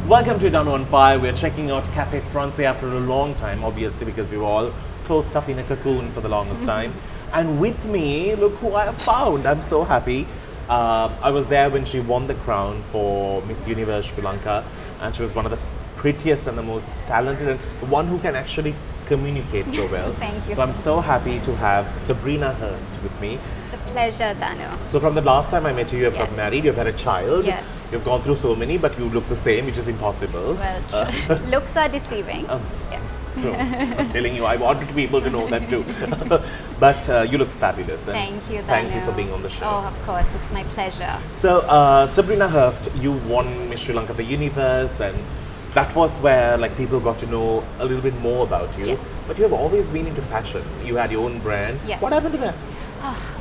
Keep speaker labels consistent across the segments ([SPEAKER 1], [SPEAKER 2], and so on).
[SPEAKER 1] Welcome to Danu on Fire. We're checking out Cafe France after a long time, obviously, because we were all closed up in a cocoon for the longest time. And with me, look who I have found. I'm so happy. I was there when she won the crown for Miss Universe Sri Lanka, and she was one of the prettiest and the most talented, and the one who can actually communicate so well.
[SPEAKER 2] Thank you.
[SPEAKER 1] So I'm so happy to have Sabrina Herft with me.
[SPEAKER 2] It's a pleasure, Danu.
[SPEAKER 1] So from the last time I met you, you've got
[SPEAKER 2] Yes.
[SPEAKER 1] married, you've had a child.
[SPEAKER 2] Yes.
[SPEAKER 1] You've gone through so many, but you look the same, which is impossible.
[SPEAKER 2] Well, looks are deceiving. Yeah.
[SPEAKER 1] True. I'm telling you, I wanted people to know that too. But you look fabulous. And
[SPEAKER 2] Thank you, Danu.
[SPEAKER 1] thank you for being on the show.
[SPEAKER 2] Oh, of course, it's my pleasure.
[SPEAKER 1] So, Sabrina Herft, you won Miss Sri Lanka the Universe, and that was where like people got to know a little bit more about you.
[SPEAKER 2] Yes.
[SPEAKER 1] But you have always been into fashion. You had your own brand.
[SPEAKER 2] Yes.
[SPEAKER 1] What happened to that?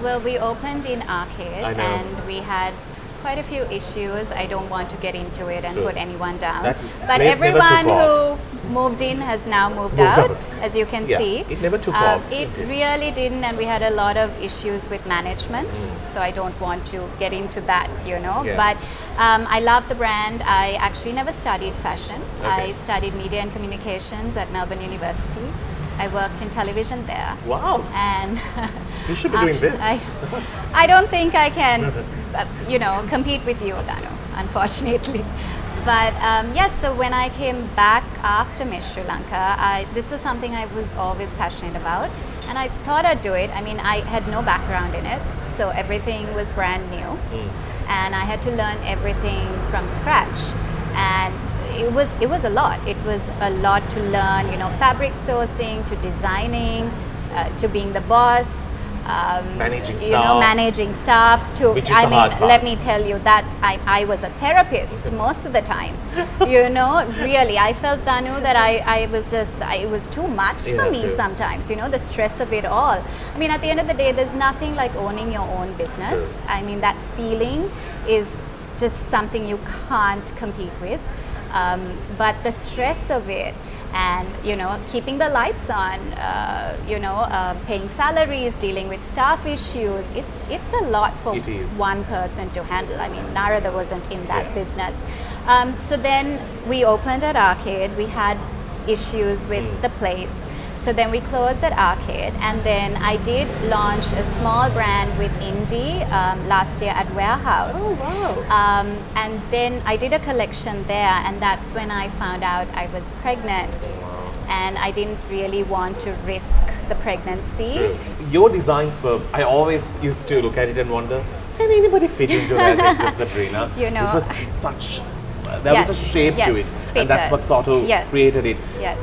[SPEAKER 2] Well, we opened in Arcade
[SPEAKER 1] I know.
[SPEAKER 2] and we had quite a few issues. I don't want to get into it and
[SPEAKER 1] True.
[SPEAKER 2] put anyone down.
[SPEAKER 1] That
[SPEAKER 2] But
[SPEAKER 1] place never
[SPEAKER 2] everyone
[SPEAKER 1] took off.
[SPEAKER 2] who moved in has now moved
[SPEAKER 1] Moved
[SPEAKER 2] out,
[SPEAKER 1] out.
[SPEAKER 2] as you can
[SPEAKER 1] Yeah,
[SPEAKER 2] see.
[SPEAKER 1] it never took off,
[SPEAKER 2] It
[SPEAKER 1] did it?
[SPEAKER 2] really didn't, and we had a lot of issues with management. So I don't want to get into that, you know.
[SPEAKER 1] Yeah.
[SPEAKER 2] But I love the brand. I actually never studied fashion.
[SPEAKER 1] Okay.
[SPEAKER 2] I studied media and communications at Melbourne University. I worked in television there.
[SPEAKER 1] Wow.
[SPEAKER 2] And
[SPEAKER 1] You should be doing this.
[SPEAKER 2] I don't think I can, compete with you, Danu, unfortunately. But yes, so when I came back after Miss Sri Lanka, this was something I was always passionate about. And I thought I'd do it. I mean, I had no background in it, so everything was brand new. And I had to learn everything from scratch. And it was a lot. It was a lot to learn, fabric sourcing, to designing, to being the boss,
[SPEAKER 1] Managing staff.
[SPEAKER 2] managing staff.
[SPEAKER 1] Which is the hard part.
[SPEAKER 2] Let me tell you, I was a therapist most of the time. Really, I felt, Danu, that it was too much for me
[SPEAKER 1] true.
[SPEAKER 2] sometimes. The stress of it all. I mean, at the end of the day, there's nothing like owning your own business.
[SPEAKER 1] True.
[SPEAKER 2] I mean, that feeling is just something you can't compete with. But the stress of it, and keeping the lights on, paying salaries, dealing with staff issues, it's a lot for
[SPEAKER 1] It is.
[SPEAKER 2] one person to handle. I mean, Narada wasn't in that
[SPEAKER 1] Yeah.
[SPEAKER 2] business. So then we opened at Arcade. We had issues with the place. So then we closed at Arcade, and then I did launch a small brand with Indie last year at Warehouse.
[SPEAKER 1] Oh, wow.
[SPEAKER 2] And then I did a collection there, and that's when I found out I was pregnant. And I didn't really want to risk the pregnancy.
[SPEAKER 1] True. Your designs were, I always used to look at it and wonder, can anybody fit into that except Sabrina?
[SPEAKER 2] You know.
[SPEAKER 1] It was such, there was a shape to it.
[SPEAKER 2] fitted.
[SPEAKER 1] And that's what sort of
[SPEAKER 2] Yes.
[SPEAKER 1] created it.
[SPEAKER 2] Yes.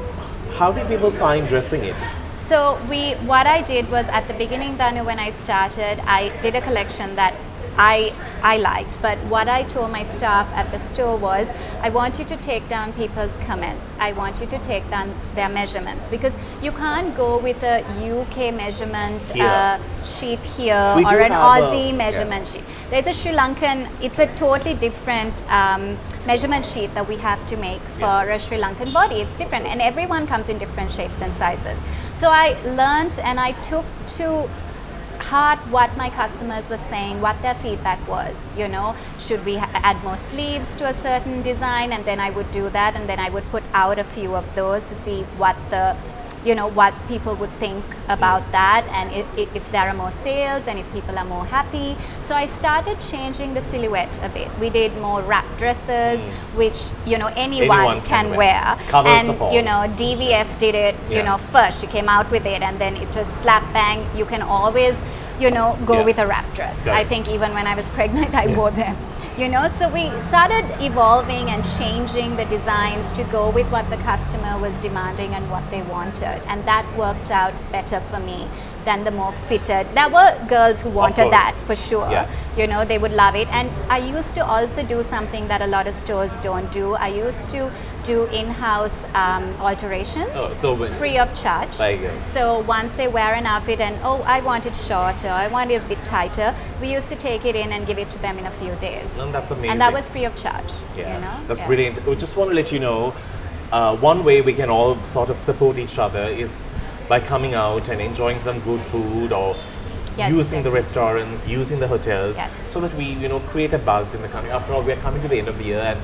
[SPEAKER 1] How did people find dressing it?
[SPEAKER 2] So what I did was, at the beginning, Danu, when I started, I did a collection that I liked, but what I told my staff at the store was, I want you to take down people's comments. I want you to take down their measurements, because you can't go with a UK measurement
[SPEAKER 1] Here.
[SPEAKER 2] sheet here
[SPEAKER 1] We
[SPEAKER 2] or
[SPEAKER 1] do
[SPEAKER 2] an
[SPEAKER 1] have
[SPEAKER 2] Aussie measurement sheet. There's a Sri Lankan, it's a totally different measurement sheet that we have to make for a Sri Lankan body. It's different, and everyone comes in different shapes and sizes. So I learned, and I took to heart what my customers were saying, what their feedback was. Should we add more sleeves to a certain design? And then I would do that, and then I would put out a few of those to see what what people would think about that, and if there are more sales, and if people are more happy. So I started changing the silhouette a bit. We did more wrap dresses, which anyone can wear.
[SPEAKER 1] Covers
[SPEAKER 2] and
[SPEAKER 1] the falls.
[SPEAKER 2] DVF did it first. She came out with it, and then it just slap bang. You can always go with a wrap dress.
[SPEAKER 1] Right.
[SPEAKER 2] I think even when I was pregnant, I wore them. So we started evolving and changing the designs to go with what the customer was demanding and what they wanted, and that worked out better for me than the more fitted. There were girls who wanted
[SPEAKER 1] course.
[SPEAKER 2] that for sure.
[SPEAKER 1] Yeah.
[SPEAKER 2] They would love it. And I used to also do something that a lot of stores don't do. I used to do in-house alterations, free of charge. So once they wear an outfit and, I want it shorter, I want it a bit tighter, we used to take it in and give it to them in a few days.
[SPEAKER 1] And that's amazing.
[SPEAKER 2] And that was free of charge.
[SPEAKER 1] That's brilliant. We just want to let you know, one way we can all sort of support each other is by coming out and enjoying some good food, or using the restaurants, using the hotels, so that we create a buzz in the country. After all, we are coming to the end of the year, and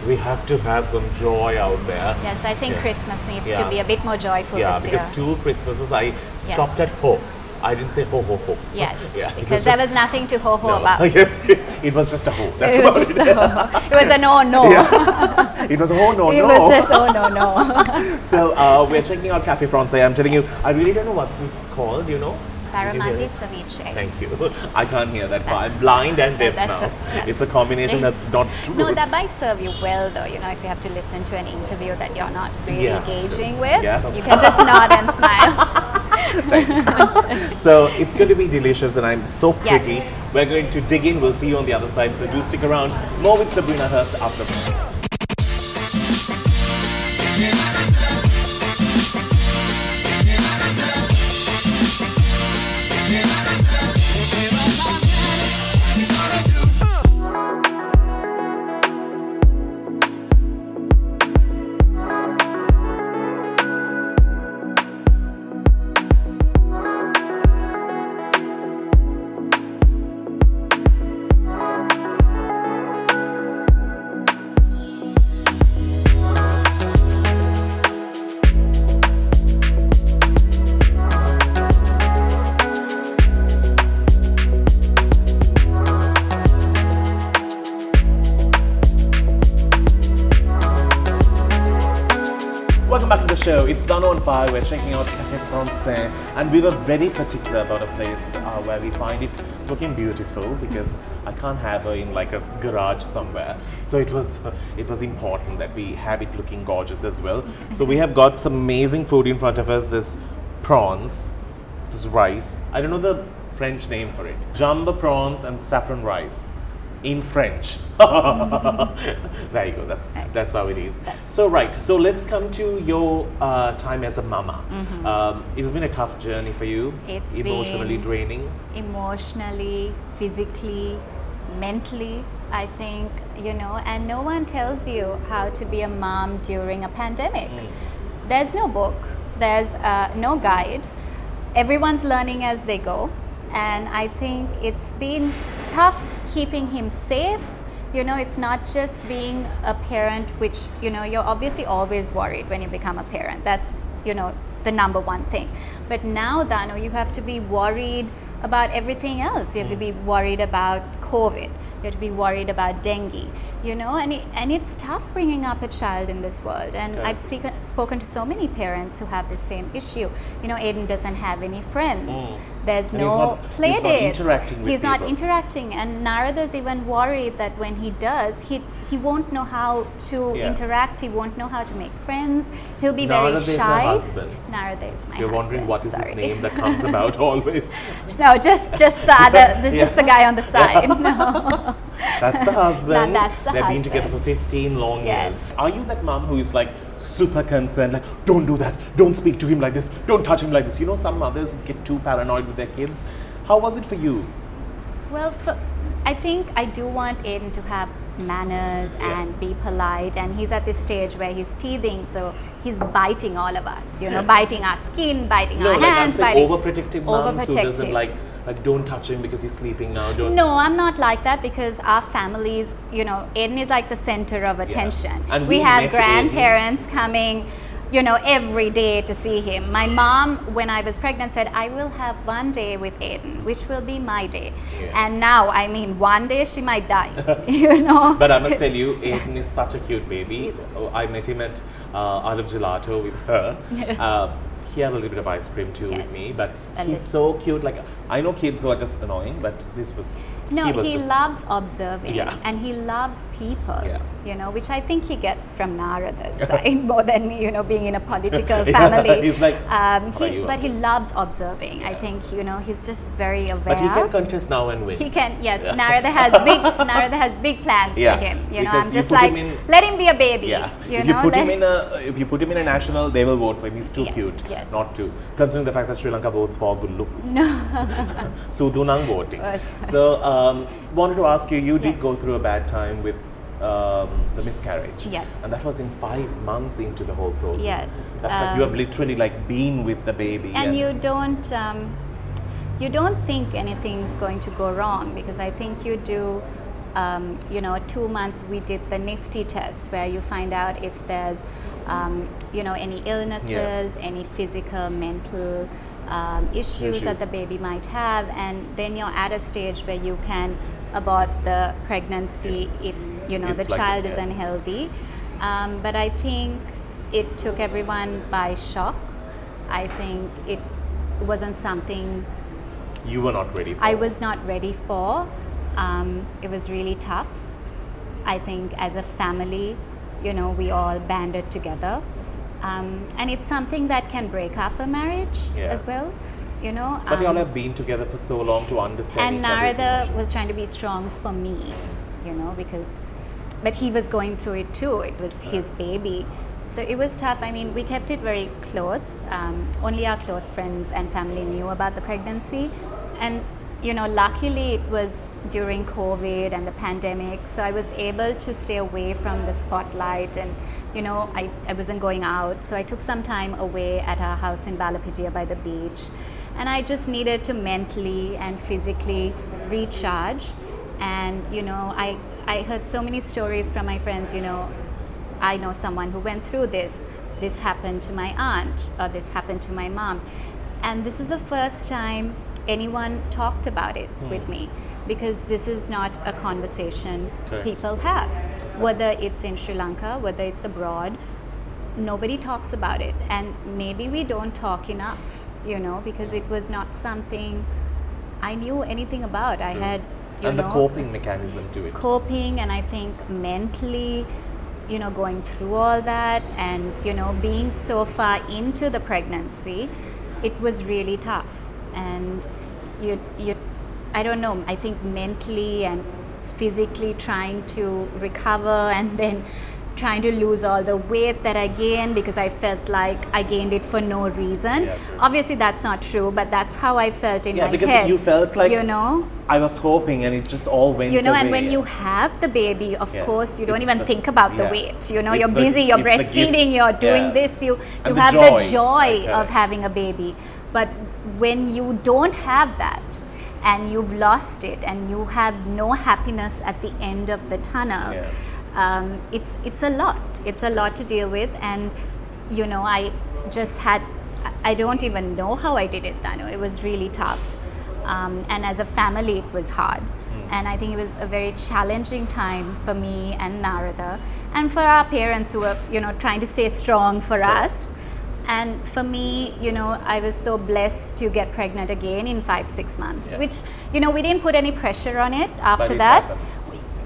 [SPEAKER 1] we have to have some joy out there.
[SPEAKER 2] Yes, I think
[SPEAKER 1] Yeah.
[SPEAKER 2] Christmas needs
[SPEAKER 1] Yeah.
[SPEAKER 2] to be a bit more joyful
[SPEAKER 1] Yeah,
[SPEAKER 2] this
[SPEAKER 1] because
[SPEAKER 2] year.
[SPEAKER 1] 2 Christmases I stopped
[SPEAKER 2] Yes.
[SPEAKER 1] at ho. I didn't say ho ho ho.
[SPEAKER 2] Yes,
[SPEAKER 1] Yeah, it
[SPEAKER 2] because there
[SPEAKER 1] just-
[SPEAKER 2] was nothing to ho-ho
[SPEAKER 1] no.
[SPEAKER 2] about.
[SPEAKER 1] Yes, it was just a ho. That's
[SPEAKER 2] It was
[SPEAKER 1] about
[SPEAKER 2] just a ho-ho. It was a no.
[SPEAKER 1] It was a ho, no,
[SPEAKER 2] It
[SPEAKER 1] no.
[SPEAKER 2] was just oh no.
[SPEAKER 1] So we're checking out Cafe Francais. I'm telling you, I really don't know what this is called. Do you know? Did you hear
[SPEAKER 2] Barramundi
[SPEAKER 1] it?
[SPEAKER 2] ceviche.
[SPEAKER 1] Thank you. I can't hear that far.
[SPEAKER 2] That's
[SPEAKER 1] I'm blind and deaf
[SPEAKER 2] that's-
[SPEAKER 1] now.
[SPEAKER 2] that's-
[SPEAKER 1] It's a combination
[SPEAKER 2] It's-
[SPEAKER 1] that's not true.
[SPEAKER 2] No, that might serve you well though, you know, if you have to listen to an interview that you're not really
[SPEAKER 1] Yeah,
[SPEAKER 2] engaging
[SPEAKER 1] true.
[SPEAKER 2] with.
[SPEAKER 1] Yeah.
[SPEAKER 2] You can just nod and smile.
[SPEAKER 1] So it's going to be delicious and I'm so pretty.
[SPEAKER 2] Yes.
[SPEAKER 1] We're going to dig in. We'll see you on the other side. So do stick around. More with Sabrina Herft after. Welcome back to the show. It's Danu on Fire. We're checking out Cafe Francais, and we were very particular about a place where we find it looking beautiful because I can't have her in like a garage somewhere. So it was important that we have it looking gorgeous as well. So we have got some amazing food in front of us. There's prawns, there's rice. I don't know the French name for it. Jumbo prawns and saffron rice. In French. There you go. That's how it is. So right. So let's come to your time as a mama. It's been a tough journey for you.
[SPEAKER 2] It's
[SPEAKER 1] emotionally
[SPEAKER 2] been-
[SPEAKER 1] draining.
[SPEAKER 2] Emotionally, physically, mentally, I think, you know, and no one tells you how to be a mom during a pandemic. There's no book, there's no guide. Everyone's learning as they go. And I think it's been tough keeping him safe. You know, it's not just being a parent, which, you know, you're obviously always worried when you become a parent. That's, you know, the number one thing. But now, Danu, you have to be worried about everything else. You have to be worried about COVID. You have to be worried about dengue, you know, and it's tough bringing up a child in this world. And
[SPEAKER 1] Okay.
[SPEAKER 2] I've spoken to so many parents who have the same issue. You know, Aiden doesn't have any friends. There's
[SPEAKER 1] And
[SPEAKER 2] no play
[SPEAKER 1] he's not
[SPEAKER 2] dates.
[SPEAKER 1] interacting with
[SPEAKER 2] He's not
[SPEAKER 1] people.
[SPEAKER 2] interacting, and Narada's even worried that when he does, he won't know how to
[SPEAKER 1] Yeah.
[SPEAKER 2] interact. He won't know how to make friends. He'll be
[SPEAKER 1] Narada
[SPEAKER 2] very
[SPEAKER 1] is her
[SPEAKER 2] shy.
[SPEAKER 1] husband.
[SPEAKER 2] Narada is my
[SPEAKER 1] You're
[SPEAKER 2] husband.
[SPEAKER 1] wondering what is his
[SPEAKER 2] sorry.
[SPEAKER 1] name that comes about always.
[SPEAKER 2] No, just the other, just the guy on the side. No.
[SPEAKER 1] That's the husband.
[SPEAKER 2] That's the
[SPEAKER 1] They've been
[SPEAKER 2] husband.
[SPEAKER 1] together for 15 long
[SPEAKER 2] Yes.
[SPEAKER 1] years. Are you that mom who is like super concerned, like, don't do that, don't speak to him like this, don't touch him like this? You know, some mothers get too paranoid with their kids. How was it for you?
[SPEAKER 2] Well, I think I do want Aiden to have manners
[SPEAKER 1] Yeah.
[SPEAKER 2] and be polite, and he's at this stage where he's teething, so he's biting all of us, you know, biting our skin, biting our
[SPEAKER 1] Like I'm
[SPEAKER 2] hands,
[SPEAKER 1] saying
[SPEAKER 2] biting.
[SPEAKER 1] overprotective moms who doesn't
[SPEAKER 2] Overprotective.
[SPEAKER 1] like don't touch him because he's sleeping now. Don't.
[SPEAKER 2] No, I'm not like that because our families, you know, Aiden is like the center of attention.
[SPEAKER 1] And
[SPEAKER 2] we
[SPEAKER 1] we
[SPEAKER 2] have
[SPEAKER 1] met
[SPEAKER 2] grandparents coming, you know, every day to see him. My mom, when I was pregnant, said, I will have one day with Aiden, which will be my day.
[SPEAKER 1] Yeah.
[SPEAKER 2] And now, I mean, one day she might die, you know.
[SPEAKER 1] But I must tell you, Aiden is such a cute baby. Oh, I met him at Olive Gelato with her. He had a little bit of ice cream too with
[SPEAKER 2] Yes,
[SPEAKER 1] me, but
[SPEAKER 2] a
[SPEAKER 1] he's so cute. Like, I know kids who are just annoying, but this was.
[SPEAKER 2] No,
[SPEAKER 1] was
[SPEAKER 2] he
[SPEAKER 1] just,
[SPEAKER 2] loves observing,
[SPEAKER 1] Yeah.
[SPEAKER 2] and he loves people,
[SPEAKER 1] Yeah.
[SPEAKER 2] you know, which I think he gets from Narada's side more than me, you know, being in a political
[SPEAKER 1] Yeah,
[SPEAKER 2] family.
[SPEAKER 1] he's like, "How are you?"
[SPEAKER 2] But he loves observing. I think, you know, he's just very aware.
[SPEAKER 1] But he can contest now and win.
[SPEAKER 2] He can, yes.
[SPEAKER 1] Yeah.
[SPEAKER 2] Narada has big plans
[SPEAKER 1] Yeah,
[SPEAKER 2] for him. You know,
[SPEAKER 1] because
[SPEAKER 2] I'm
[SPEAKER 1] you
[SPEAKER 2] just
[SPEAKER 1] put
[SPEAKER 2] like,
[SPEAKER 1] him in-
[SPEAKER 2] let him be a baby.
[SPEAKER 1] Yeah.
[SPEAKER 2] You
[SPEAKER 1] if
[SPEAKER 2] know,
[SPEAKER 1] you put him in a national, they will vote for him. He's too
[SPEAKER 2] Yes,
[SPEAKER 1] cute
[SPEAKER 2] yes.
[SPEAKER 1] not to. Considering the fact that Sri Lanka votes for good looks. Sudunang voting.
[SPEAKER 2] Yes.
[SPEAKER 1] So wanted to ask you, you did
[SPEAKER 2] Yes.
[SPEAKER 1] go through a bad time with the miscarriage.
[SPEAKER 2] Yes.
[SPEAKER 1] And that was in 5 months into the whole process.
[SPEAKER 2] Yes.
[SPEAKER 1] That's like you have literally like been with the baby.
[SPEAKER 2] and you don't think anything's going to go wrong because I think you do 2 months we did the nifty test where you find out if there's any illnesses, any physical, mental issues that the baby might have, and then you're at a stage where you can abort the pregnancy if the child is unhealthy. But I think it took everyone by shock. I think it wasn't something
[SPEAKER 1] you were not ready for.
[SPEAKER 2] I was not ready for. It was really tough. I think as a family, we all banded together. And it's something that can break up a marriage as well,
[SPEAKER 1] But you all have been together for so long to understand
[SPEAKER 2] and
[SPEAKER 1] each other's
[SPEAKER 2] Narada
[SPEAKER 1] emotions.
[SPEAKER 2] was trying to be strong for me, but he was going through it too. It was his baby. So it was tough. I mean, we kept it very close. Only our close friends and family knew about the pregnancy. And luckily it was during COVID and the pandemic, so I was able to stay away from the spotlight, and I wasn't going out, so I took some time away at our house in Balapidia by the beach, and I just needed to mentally and physically recharge. And I heard so many stories from my friends. I know someone who went through this happened to my aunt, or this happened to my mom, and this is the first time anyone talked about it with me, because this is not a conversation people have, whether it's in Sri Lanka, whether it's abroad. Nobody talks about it, and maybe we don't talk enough, because it was not something I knew anything about. I had
[SPEAKER 1] the coping mechanism to it.
[SPEAKER 2] Coping, and I think mentally, going through all that, and being so far into the pregnancy, it was really tough. And I don't know, I think mentally and physically trying to recover, and then trying to lose all the weight that I gained, because I felt like I gained it for no reason. Obviously that's not true, but that's how I felt in my head.
[SPEAKER 1] Because you felt like I was hoping, and it just all went away.
[SPEAKER 2] And when you have the baby, of course you don't even think about the weight. You're busy, you're breastfeeding, you're doing this, you have the joy of having a baby. But when you don't have that, and you've lost it, and you have no happiness at the end of the tunnel, it's a lot. It's a lot to deal with. And I don't even know how I did it, Danu. It was really tough. And as a family, it was hard. And I think it was a very challenging time for me and Narada, and for our parents who were, trying to stay strong for us. And for me, I was so blessed to get pregnant again in 5-6 months, which, we didn't put any pressure on it after that.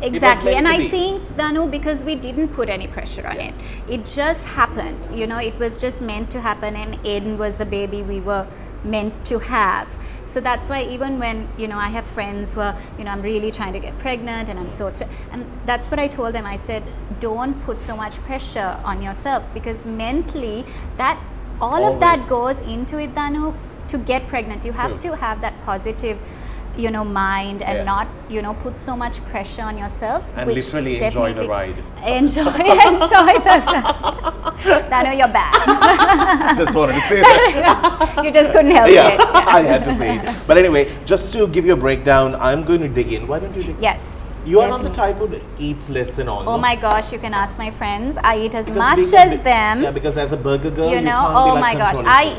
[SPEAKER 2] Exactly. And I think, Danu, because we didn't put any pressure on it, it just happened. It was just meant to happen, and Aiden was the baby we were meant to have. So that's why even when, I have friends who are, I'm really trying to get pregnant, and I'm so and that's what I told them. I said, don't put so much pressure on yourself, because mentally all of that goes into it, Danu, to get pregnant. You have to have that positive mind, and not put so much pressure on yourself,
[SPEAKER 1] and
[SPEAKER 2] which
[SPEAKER 1] literally enjoy the ride.
[SPEAKER 2] Enjoy the ride. Danu, you're bad.
[SPEAKER 1] Just wanted to say that.
[SPEAKER 2] You just couldn't help it.
[SPEAKER 1] I had to say it. But anyway, just to give you a breakdown, I'm going to dig in. Why don't you dig in?
[SPEAKER 2] Yes.
[SPEAKER 1] You are not the type who eats less and all.
[SPEAKER 2] Oh my gosh, you can ask my friends. I eat as much
[SPEAKER 1] because
[SPEAKER 2] as them.
[SPEAKER 1] Yeah, because as a burger girl, you can't
[SPEAKER 2] oh
[SPEAKER 1] be
[SPEAKER 2] my gosh, I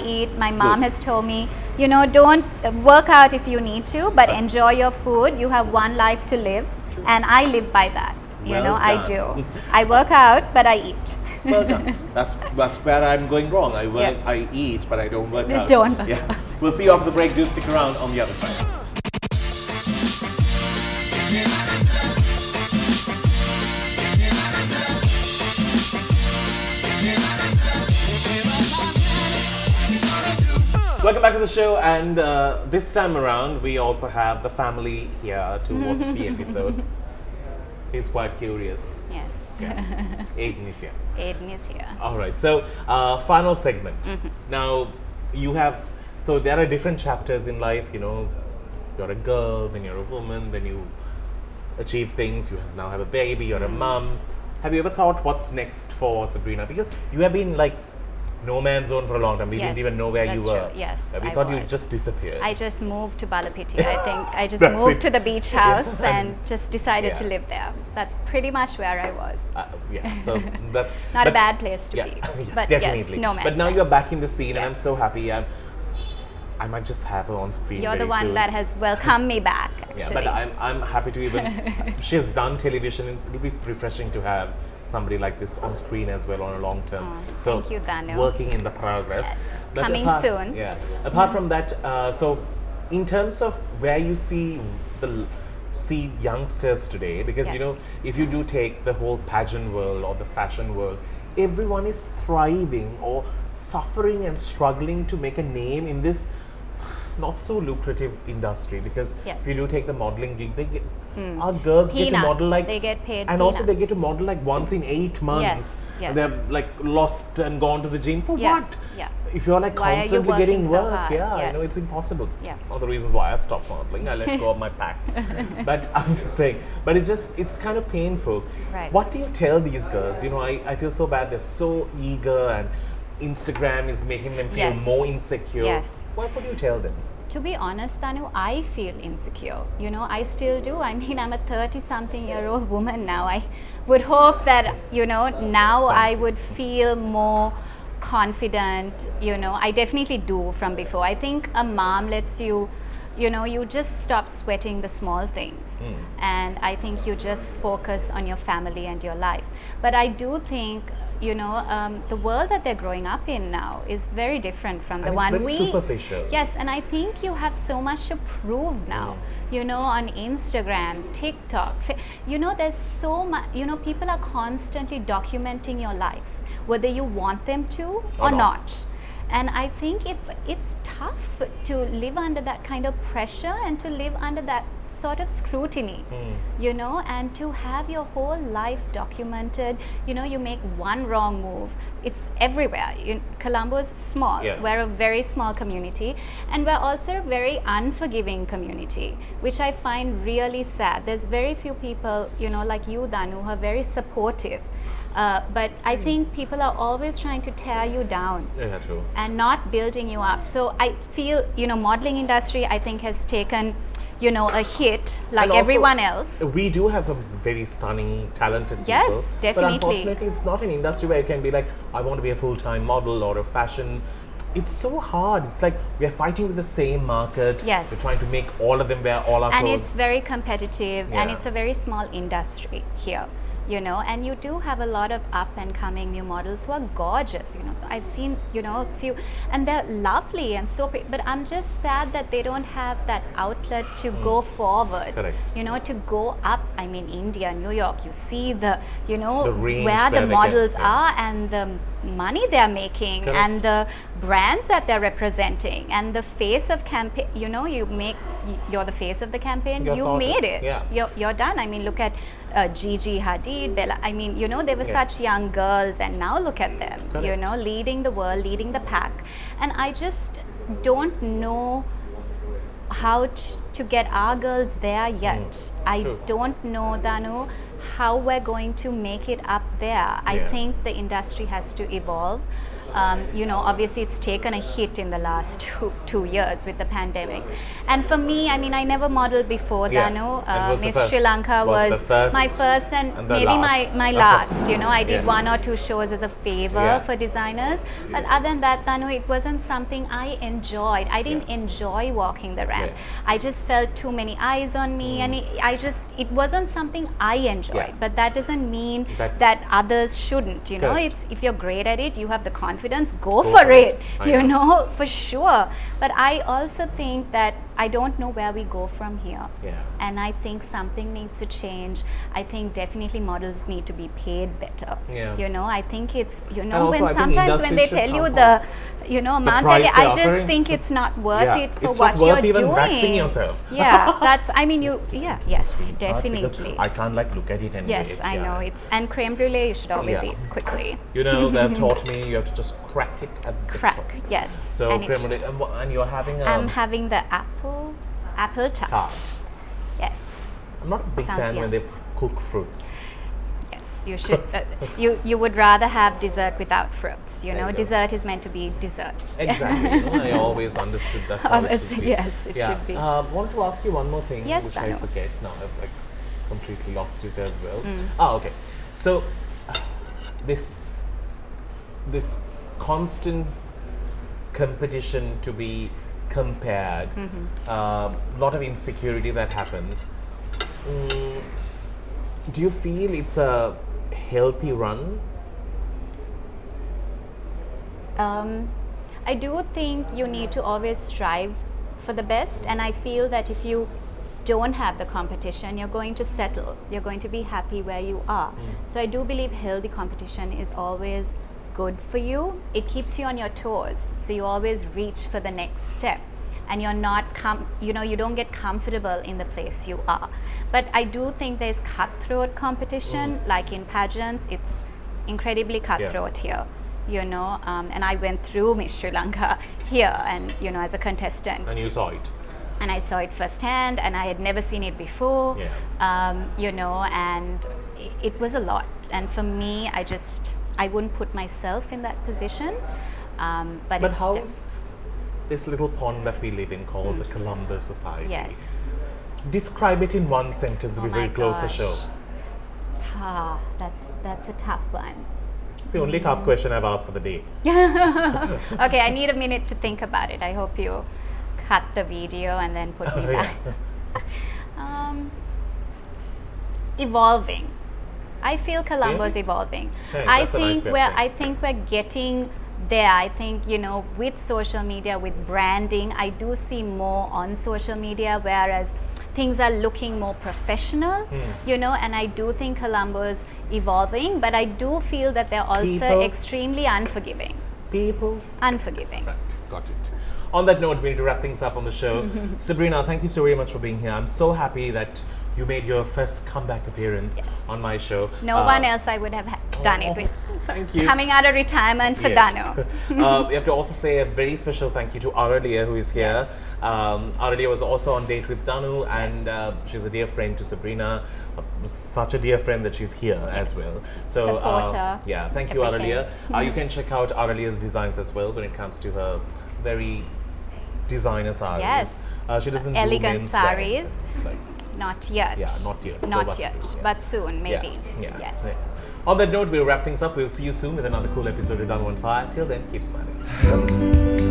[SPEAKER 2] eat. My mom has told me, don't work out if you need to, but enjoy your food. You have one life to live, and I live by that. I do. I work out, but I eat.
[SPEAKER 1] Well done. That's where I'm going wrong. I eat, but I don't work out.
[SPEAKER 2] Don't work out.
[SPEAKER 1] We'll see you after the break. Do stick around on the other side. Welcome back to the show, and this time around we also have the family here to watch the episode. He's quite curious.
[SPEAKER 2] Yes.
[SPEAKER 1] Yeah. Aiden is here.
[SPEAKER 2] Aiden is here.
[SPEAKER 1] All right, so final segment. Now so there are different chapters in life, you're a girl, then you're a woman, then you achieve things, now have a baby, you're a mom. Have you ever thought what's next for Sabrina? Because you have been no man's zone for a long time. We didn't
[SPEAKER 2] Yes,
[SPEAKER 1] even know where you
[SPEAKER 2] that's
[SPEAKER 1] were.
[SPEAKER 2] true. Yes,
[SPEAKER 1] We
[SPEAKER 2] I
[SPEAKER 1] thought you
[SPEAKER 2] was.
[SPEAKER 1] just disappeared.
[SPEAKER 2] I just moved to Balapiti. I think I just
[SPEAKER 1] That's
[SPEAKER 2] moved
[SPEAKER 1] it.
[SPEAKER 2] to the beach house
[SPEAKER 1] Yeah.
[SPEAKER 2] and just decided to
[SPEAKER 1] Yeah.
[SPEAKER 2] live there. That's pretty much where I was.
[SPEAKER 1] Yeah, so that's
[SPEAKER 2] Not a
[SPEAKER 1] but-
[SPEAKER 2] bad place to
[SPEAKER 1] yeah,
[SPEAKER 2] be.
[SPEAKER 1] yeah,
[SPEAKER 2] But
[SPEAKER 1] definitely.
[SPEAKER 2] yes, no man's
[SPEAKER 1] But now
[SPEAKER 2] land.
[SPEAKER 1] you're back in the scene, and I'm so
[SPEAKER 2] Yes.
[SPEAKER 1] happy. I might just have her on screen.
[SPEAKER 2] You're the
[SPEAKER 1] very
[SPEAKER 2] one
[SPEAKER 1] soon.
[SPEAKER 2] that has welcomed me back. Actually.
[SPEAKER 1] Yeah, but I'm happy to even. She has done television, and it'll be refreshing to have somebody like this on screen as well on a long term. So
[SPEAKER 2] thank you, Danu.
[SPEAKER 1] working in the progress.
[SPEAKER 2] Yes.
[SPEAKER 1] But
[SPEAKER 2] Coming soon.
[SPEAKER 1] Yeah. Apart from that, so in terms of where you see youngsters today, because you
[SPEAKER 2] Yes.
[SPEAKER 1] know, if you do take the whole pageant world or the fashion world, everyone is thriving or suffering and struggling to make a name in this not so lucrative industry, because
[SPEAKER 2] Yes.
[SPEAKER 1] if you do take the modeling gig, they get our girls get to
[SPEAKER 2] Peanuts.
[SPEAKER 1] model like
[SPEAKER 2] They get paid
[SPEAKER 1] and also they get
[SPEAKER 2] peanuts.
[SPEAKER 1] to model like once in 8 months.
[SPEAKER 2] Yes, yes.
[SPEAKER 1] And they're like lost and gone to the gym for
[SPEAKER 2] Yes,
[SPEAKER 1] what?
[SPEAKER 2] yeah.
[SPEAKER 1] If you're like
[SPEAKER 2] Why are you
[SPEAKER 1] constantly getting
[SPEAKER 2] working so
[SPEAKER 1] work,
[SPEAKER 2] hard?
[SPEAKER 1] yeah, I know
[SPEAKER 2] Yes.
[SPEAKER 1] it's impossible.
[SPEAKER 2] Yeah.
[SPEAKER 1] One of the reasons why I stopped modeling, I let go of my packs. But I'm just saying, but it's kind of painful.
[SPEAKER 2] Right.
[SPEAKER 1] What do you tell these girls? You know, I feel so bad. They're so eager, and Instagram is making them feel
[SPEAKER 2] Yes.
[SPEAKER 1] more insecure.
[SPEAKER 2] Yes.
[SPEAKER 1] What would you tell them?
[SPEAKER 2] To be honest, Danu, I feel insecure. You know, I still do. I mean, I'm a 30-something-year-old woman now. I would hope that, you know, now I would feel more confident. You know, I definitely do from before. I think a mom lets you, you know, you just stop sweating the small things. And I think you just focus on your family and your life. But I do think, you know, the world that they're growing up in now is very different from the
[SPEAKER 1] And it's
[SPEAKER 2] one
[SPEAKER 1] very
[SPEAKER 2] we.
[SPEAKER 1] superficial.
[SPEAKER 2] Yes, and I think you have so much to prove now. You know, on Instagram, TikTok, you know, there's so much. You know, people are constantly documenting your life, whether you want them to or not. And I think it's tough to live under that kind of pressure and to live under that sort of scrutiny, you know, and to have your whole life documented. You know, you make one wrong move, it's everywhere. Colombo is small.
[SPEAKER 1] Yeah.
[SPEAKER 2] We're a very small community, and we're also a very unforgiving community, which I find really sad. There's very few people, you know, like you, Danu, who are very supportive. But I think people are always trying to tear you down
[SPEAKER 1] Yeah, true.
[SPEAKER 2] and not building you up. So I feel, you know, modeling industry, I think, has taken, you know, a hit like
[SPEAKER 1] And also,
[SPEAKER 2] everyone else.
[SPEAKER 1] We do have some very stunning, talented people.
[SPEAKER 2] Yes, definitely.
[SPEAKER 1] But unfortunately, it's not an industry where you can be like, I want to be a full-time model or a fashion. It's so hard. It's like we are fighting with the same market.
[SPEAKER 2] Yes.
[SPEAKER 1] We're trying to make all of them wear all our
[SPEAKER 2] And
[SPEAKER 1] clothes.
[SPEAKER 2] it's very competitive, and
[SPEAKER 1] Yeah.
[SPEAKER 2] it's a very small industry here, you know, and you do have a lot of up and coming new models who are gorgeous. You know, I've seen, you know, a few, and they're lovely and so pretty, but I'm just sad that they don't have that outlet to go forward.
[SPEAKER 1] Correct.
[SPEAKER 2] You know, to go up. I mean, India, New York, you see the, you know,
[SPEAKER 1] The range
[SPEAKER 2] where the
[SPEAKER 1] where they get,
[SPEAKER 2] models
[SPEAKER 1] yeah.
[SPEAKER 2] are and the money they're making
[SPEAKER 1] Correct.
[SPEAKER 2] and the brands that they're representing and the face of campaign. You know, you're the face of the campaign.
[SPEAKER 1] You're
[SPEAKER 2] You
[SPEAKER 1] sorted.
[SPEAKER 2] made it.
[SPEAKER 1] Yeah.
[SPEAKER 2] You're done. I mean, look at Gigi Hadid, Bella. I mean, you know, they were
[SPEAKER 1] Yeah.
[SPEAKER 2] such young girls, and now look at them. You
[SPEAKER 1] Correct.
[SPEAKER 2] know, leading the world, leading the pack. And I just don't know how to get our girls there yet. I
[SPEAKER 1] True.
[SPEAKER 2] don't know, Danu, how we're going to make it up there. I
[SPEAKER 1] Yeah.
[SPEAKER 2] think the industry has to evolve. You know, obviously it's taken a hit in the last two years with the pandemic. And for me, I mean, I never modeled before,
[SPEAKER 1] Yeah.
[SPEAKER 2] Danu.
[SPEAKER 1] And was the
[SPEAKER 2] Miss
[SPEAKER 1] first-
[SPEAKER 2] Sri Lanka
[SPEAKER 1] was
[SPEAKER 2] was
[SPEAKER 1] the first
[SPEAKER 2] my first and
[SPEAKER 1] and the
[SPEAKER 2] maybe
[SPEAKER 1] last.
[SPEAKER 2] my last. You know, I did
[SPEAKER 1] Yeah.
[SPEAKER 2] 1 or 2 shows as a favor
[SPEAKER 1] Yeah.
[SPEAKER 2] for designers. But other than that, Danu, it wasn't something I enjoyed. I didn't
[SPEAKER 1] Yeah.
[SPEAKER 2] enjoy walking the ramp.
[SPEAKER 1] Yeah.
[SPEAKER 2] I just felt too many eyes on me, and it wasn't something I enjoyed.
[SPEAKER 1] Yeah.
[SPEAKER 2] But that doesn't mean
[SPEAKER 1] That-
[SPEAKER 2] that others shouldn't. You know,
[SPEAKER 1] Correct.
[SPEAKER 2] it's if you're great at it, you have the confidence, go
[SPEAKER 1] Go
[SPEAKER 2] for
[SPEAKER 1] for
[SPEAKER 2] it.
[SPEAKER 1] it. I
[SPEAKER 2] You
[SPEAKER 1] know.
[SPEAKER 2] know, for sure. But I also think that I don't know where we go from here.
[SPEAKER 1] Yeah.
[SPEAKER 2] And I think something needs to change. I think definitely models need to be paid better.
[SPEAKER 1] Yeah.
[SPEAKER 2] You know, I think it's, you
[SPEAKER 1] And
[SPEAKER 2] know,
[SPEAKER 1] also I
[SPEAKER 2] when
[SPEAKER 1] think
[SPEAKER 2] sometimes when
[SPEAKER 1] industry
[SPEAKER 2] they
[SPEAKER 1] should
[SPEAKER 2] tell you
[SPEAKER 1] come
[SPEAKER 2] the, you know, amount
[SPEAKER 1] price
[SPEAKER 2] that
[SPEAKER 1] they're
[SPEAKER 2] I just
[SPEAKER 1] offering.
[SPEAKER 2] think it's not worth
[SPEAKER 1] Yeah.
[SPEAKER 2] it for
[SPEAKER 1] It's
[SPEAKER 2] what
[SPEAKER 1] not worth
[SPEAKER 2] you're
[SPEAKER 1] even
[SPEAKER 2] doing.
[SPEAKER 1] waxing yourself.
[SPEAKER 2] Yeah, that's, I mean, yes,
[SPEAKER 1] Hard because
[SPEAKER 2] definitely.
[SPEAKER 1] I can't like look at it and
[SPEAKER 2] Yes,
[SPEAKER 1] wait.
[SPEAKER 2] I
[SPEAKER 1] Yeah.
[SPEAKER 2] know. And creme brulee you should always
[SPEAKER 1] Yeah.
[SPEAKER 2] eat quickly.
[SPEAKER 1] You know, they've taught me you have to just crack it at the
[SPEAKER 2] Crack,
[SPEAKER 1] top.
[SPEAKER 2] yes.
[SPEAKER 1] So
[SPEAKER 2] And it
[SPEAKER 1] creme brulee, and you're having
[SPEAKER 2] I'm having the apple tart.
[SPEAKER 1] tart.
[SPEAKER 2] Yes.
[SPEAKER 1] I'm not a big
[SPEAKER 2] Sounds
[SPEAKER 1] fan when
[SPEAKER 2] yum.
[SPEAKER 1] they cook fruits.
[SPEAKER 2] Yes. fruits. You should. You would rather have dessert without fruits. You
[SPEAKER 1] There
[SPEAKER 2] know,
[SPEAKER 1] you go.
[SPEAKER 2] dessert is meant to be dessert.
[SPEAKER 1] Exactly. I always understood that's how it should be.
[SPEAKER 2] Yes, it should be.
[SPEAKER 1] Want to ask you one more thing,
[SPEAKER 2] Yes,
[SPEAKER 1] which I
[SPEAKER 2] Danu.
[SPEAKER 1] forget now. I've like completely lost it as well. Okay. So this constant competition to be compared, lot of insecurity that happens. Do you feel it's a healthy run?
[SPEAKER 2] I do think you need to always strive for the best, and I feel that if you don't have the competition, you're going to settle. You're going to be happy where you are. So I do believe healthy competition is always good for you. It keeps you on your toes, so you always reach for the next step, and you're not you don't get comfortable in the place you are. But I do think there's cutthroat competition, like in pageants. It's incredibly cutthroat here. And I went through Miss Sri Lanka here, and as a contestant.
[SPEAKER 1] And you saw it.
[SPEAKER 2] And I saw it firsthand, and I had never seen it before. And it was a lot. And for me, I wouldn't put myself in that position. But it's
[SPEAKER 1] how is this little pond that we live in called the Colombo Society?
[SPEAKER 2] Yes.
[SPEAKER 1] Describe it in one sentence. We're very close to show.
[SPEAKER 2] That's a tough one.
[SPEAKER 1] It's the only tough question I've asked for the day.
[SPEAKER 2] Okay, I need a minute to think about it. I hope you cut the video and then put me back. Evolving. I feel Colombo's evolving.
[SPEAKER 1] Hey,
[SPEAKER 2] I
[SPEAKER 1] that's a nice
[SPEAKER 2] think
[SPEAKER 1] way of saying.
[SPEAKER 2] I think we're getting there. I think with social media, with branding, I do see more on social media, whereas things are looking more professional, and I do think Colombo's evolving, but I do feel that they're also extremely unforgiving. Unforgiving.
[SPEAKER 1] Right, got it. On that note, we need to wrap things up on the show. Sabrina, thank you so very much for being here. I'm so happy that you made your first comeback appearance on my show.
[SPEAKER 2] No one else I would have done it with.
[SPEAKER 1] Thank you.
[SPEAKER 2] Coming out of retirement for Danu.
[SPEAKER 1] We have to also say a very special thank you to Aralia, who is here. Aralia was also on date with Danu, and she's a dear friend to Sabrina. Such a dear friend that she's here as well. So
[SPEAKER 2] supporter.
[SPEAKER 1] Thank you,
[SPEAKER 2] Everything.
[SPEAKER 1] Aralia. You can check out Aralia's designs as well when it comes to her very designer sarees.
[SPEAKER 2] Yes.
[SPEAKER 1] She doesn't
[SPEAKER 2] Elegant
[SPEAKER 1] do men's
[SPEAKER 2] sarees.
[SPEAKER 1] wears. It's like,
[SPEAKER 2] Not yet.
[SPEAKER 1] yeah, not yet.
[SPEAKER 2] Not yet, but soon, maybe.
[SPEAKER 1] Yes.
[SPEAKER 2] Yes.
[SPEAKER 1] On that note, we'll wrap things up. We'll see you soon with another cool episode of Danu on Fire. Till then, keep smiling.